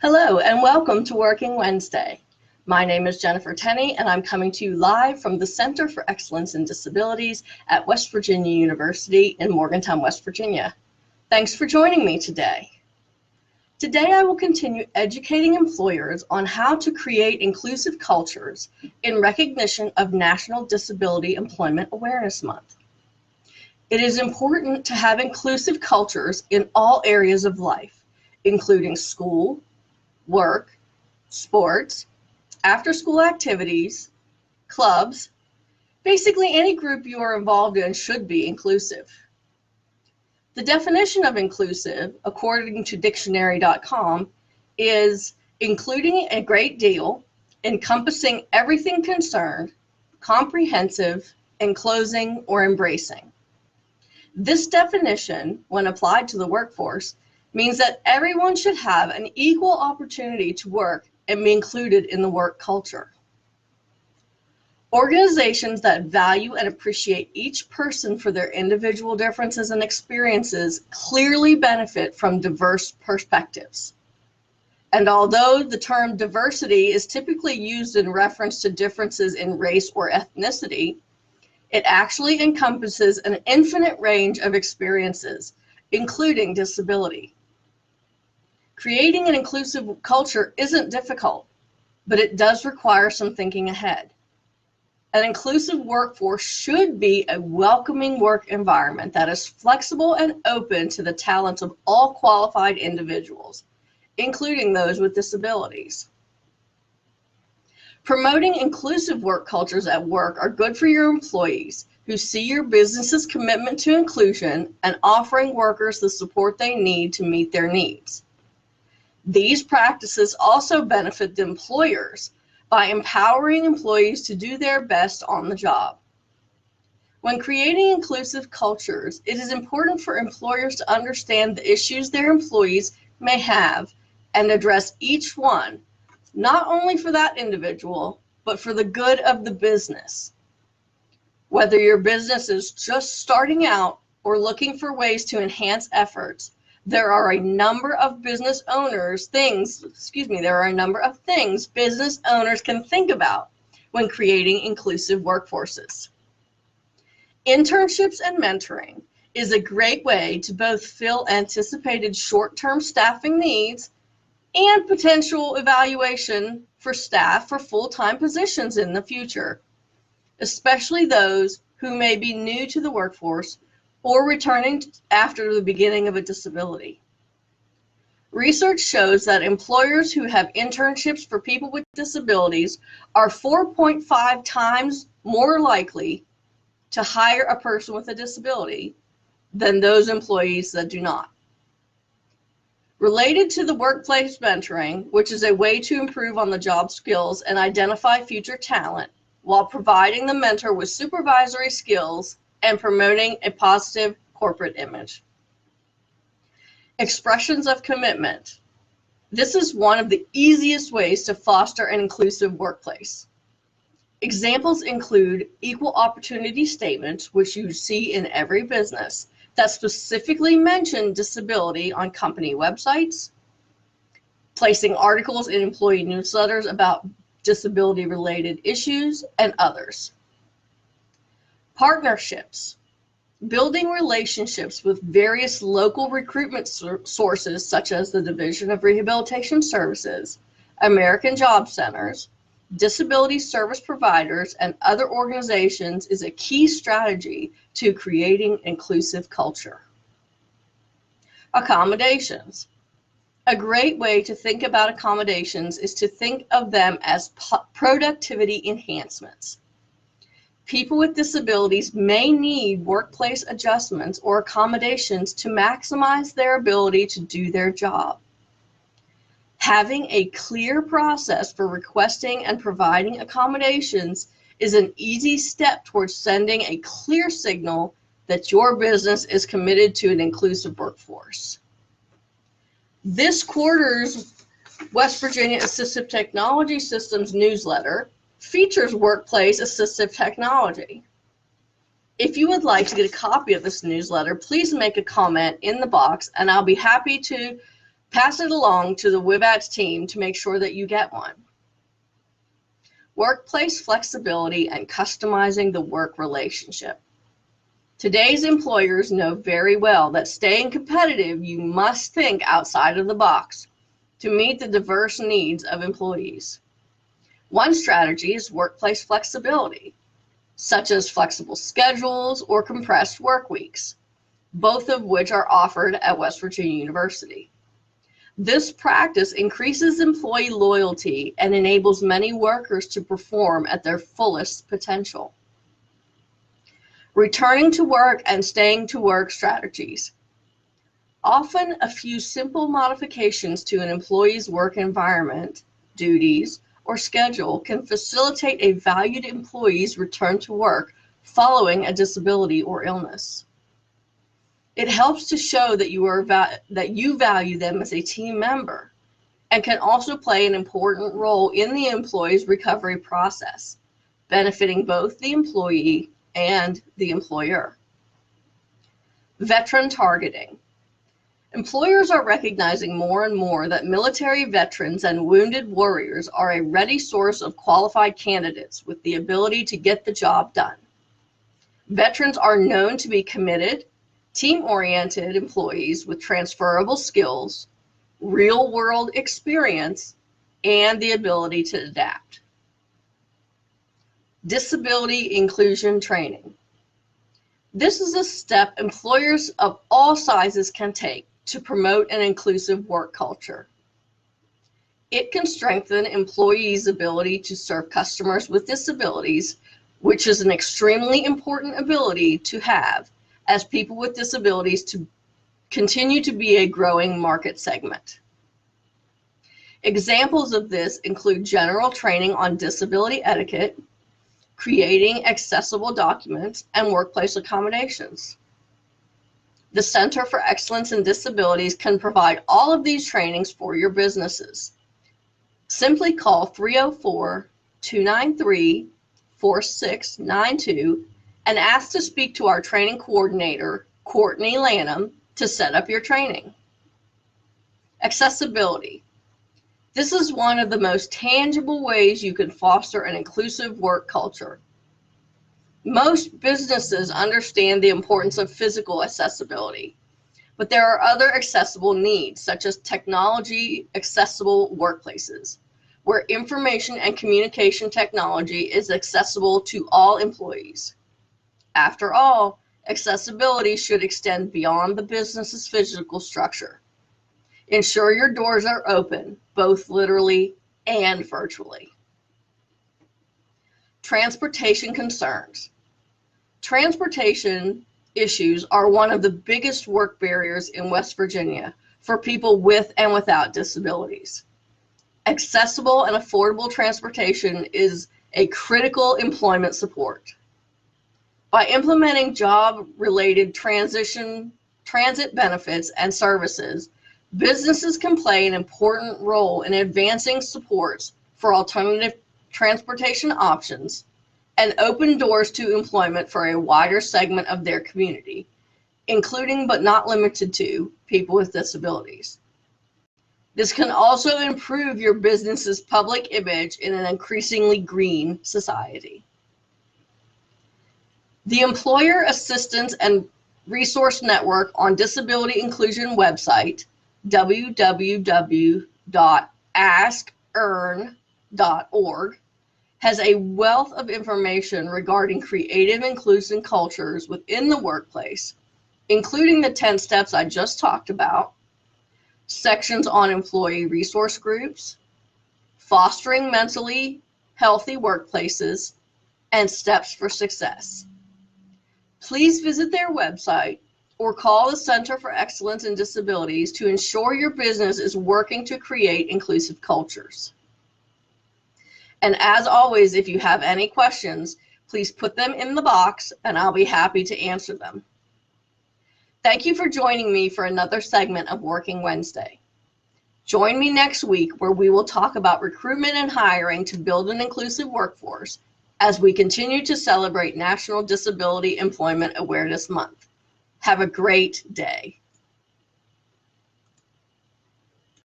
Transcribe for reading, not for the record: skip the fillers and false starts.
Hello and welcome to Working Wednesday. My name is Jennifer Tenney and I'm coming to you live from the Center for Excellence in Disabilities at West Virginia University in Morgantown, West Virginia. Thanks for joining me today. Today I will continue educating employers on how to create inclusive cultures in recognition of National Disability Employment Awareness Month. It is important to have inclusive cultures in all areas of life, including school, work, sports, after-school activities, clubs. Basically, any group you are involved in should be inclusive. The definition of inclusive, according to dictionary.com, is including a great deal, encompassing everything concerned, comprehensive, enclosing, or embracing. This definition, when applied to the workforce, means that everyone should have an equal opportunity to work and be included in the work culture. Organizations that value and appreciate each person for their individual differences and experiences clearly benefit from diverse perspectives. And although the term diversity is typically used in reference to differences in race or ethnicity, it actually encompasses an infinite range of experiences, including disability. Creating an inclusive culture isn't difficult, but it does require some thinking ahead. An inclusive workforce should be a welcoming work environment that is flexible and open to the talents of all qualified individuals, including those with disabilities. Promoting inclusive work cultures at work are good for your employees who see your business's commitment to inclusion and offering workers the support they need to meet their needs. These practices also benefit the employers by empowering employees to do their best on the job. When creating inclusive cultures, it is important for employers to understand the issues their employees may have and address each one, not only for that individual, but for the good of the business. Whether your business is just starting out or looking for ways to enhance efforts, there are a number of things business owners can think about when creating inclusive workforces. Internships and mentoring is a great way to both fill anticipated short-term staffing needs and potential evaluation for staff for full-time positions in the future, especially those who may be new to the workforce or returning after the beginning of a disability. Research shows that employers who have internships for people with disabilities are 4.5 times more likely to hire a person with a disability than those employees that do not. Related to the workplace mentoring, which is a way to improve on the job skills and identify future talent while providing the mentor with supervisory skills and promoting a positive corporate image. Expressions of commitment. This is one of the easiest ways to foster an inclusive workplace. Examples include equal opportunity statements, which you see in every business, that specifically mention disability on company websites, placing articles in employee newsletters about disability-related issues, and others. Partnerships. Building relationships with various local recruitment sources such as the Division of Rehabilitation Services, American Job Centers, disability service providers, and other organizations is a key strategy to creating inclusive culture. Accommodations. A great way to think about accommodations is to think of them as productivity enhancements. People with disabilities may need workplace adjustments or accommodations to maximize their ability to do their job. Having a clear process for requesting and providing accommodations is an easy step towards sending a clear signal that your business is committed to an inclusive workforce. This quarter's West Virginia Assistive Technology Systems newsletter features workplace assistive technology. If you would like to get a copy of this newsletter, please make a comment in the box and I'll be happy to Pass it along to the WIBATS team to make sure that you get one. Workplace flexibility and customizing the work relationship. Today's employers know very well that staying competitive, you must think outside of the box to meet the diverse needs of employees. One strategy is workplace flexibility, such as flexible schedules or compressed work weeks, both of which are offered at West Virginia University. This practice increases employee loyalty and enables many workers to perform at their fullest potential. Returning to work and staying to work strategies. Often a few simple modifications to an employee's work environment, duties, or schedule can facilitate a valued employee's return to work following a disability or illness. It helps to show that you value them as a team member and can also play an important role in the employee's recovery process, benefiting both the employee and the employer. Veteran targeting. Employers are recognizing more and more that military veterans and wounded warriors are a ready source of qualified candidates with the ability to get the job done. Veterans are known to be committed, team-oriented employees with transferable skills, real-world experience, and the ability to adapt. Disability inclusion training. This is a step employers of all sizes can take to promote an inclusive work culture. It can strengthen employees' ability to serve customers with disabilities, which is an extremely important ability to have as people with disabilities to continue to be a growing market segment. Examples of this include general training on disability etiquette, creating accessible documents, and workplace accommodations. The Center for Excellence in Disabilities can provide all of these trainings for your businesses. Simply call 304-293-4692 and ask to speak to our training coordinator, Courtney Lanham, to set up your training. Accessibility. This is one of the most tangible ways you can foster an inclusive work culture. Most businesses understand the importance of physical accessibility, but there are other accessible needs, such as technology accessible workplaces, where information and communication technology is accessible to all employees. After all, accessibility should extend beyond the business's physical structure. Ensure your doors are open, both literally and virtually. Transportation concerns. Transportation issues are one of the biggest work barriers in West Virginia for people with and without disabilities. Accessible and affordable transportation is a critical employment support. By implementing job-related transit benefits and services, businesses can play an important role in advancing supports for alternative transportation options and open doors to employment for a wider segment of their community, including but not limited to people with disabilities. This can also improve your business's public image in an increasingly green society. The Employer Assistance and Resource Network on Disability Inclusion website, www.askearn.org, has a wealth of information regarding creative inclusion cultures within the workplace, including the 10 steps I just talked about, sections on employee resource groups, fostering mentally healthy workplaces, and steps for success. Please visit their website or call the Center for Excellence in Disabilities to ensure your business is working to create inclusive cultures. And as always, if you have any questions, please put them in the box and I'll be happy to answer them. Thank you for joining me for another segment of Working Wednesday. Join me next week where we will talk about recruitment and hiring to build an inclusive workforce as we continue to celebrate National Disability Employment Awareness Month. Have a great day.